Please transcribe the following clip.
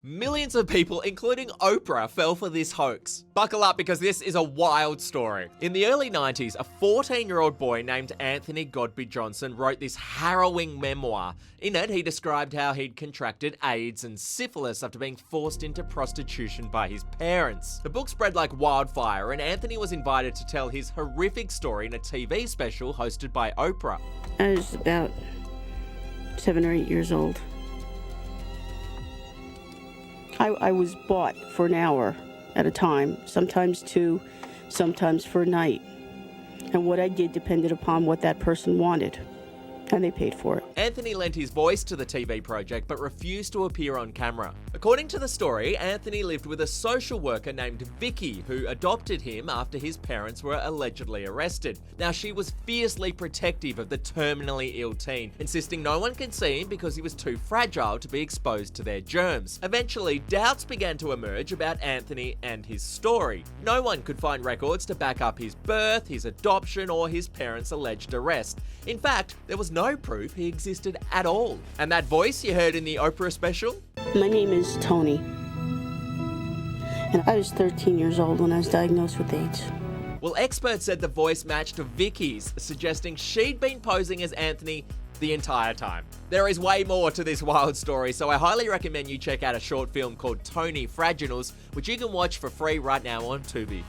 Millions of people, including Oprah, fell for this hoax. Buckle up because this is a wild story. In the early 90s, a 14-year-old boy named Anthony Godby Johnson wrote this harrowing memoir. In it, he described how he'd contracted AIDS and syphilis after being forced into prostitution by his parents. The book spread like wildfire, and Anthony was invited to tell his horrific story in a TV special hosted by Oprah. I was about 7 or 8 years old. I was bought for an hour at a time, sometimes 2, sometimes for a night. And what I did depended upon what that person wanted, and they paid for it. Anthony lent his voice to the TV project but refused to appear on camera. According to the story, Anthony lived with a social worker named Vicky who adopted him after his parents were allegedly arrested. Now, she was fiercely protective of the terminally ill teen, insisting no one could see him because he was too fragile to be exposed to their germs. Eventually, doubts began to emerge about Anthony and his story. No one could find records to back up his birth, his adoption, or his parents' alleged arrest. In fact, there was no proof he existed at all. And that voice you heard in the Oprah special? My name is Tony, and I was 13 years old when I was diagnosed with AIDS. Well, experts said the voice matched Vicky's, suggesting she'd been posing as Anthony the entire time. There is way more to this wild story, so I highly recommend you check out a short film called Tony Fraginals, which you can watch for free right now on Tubi.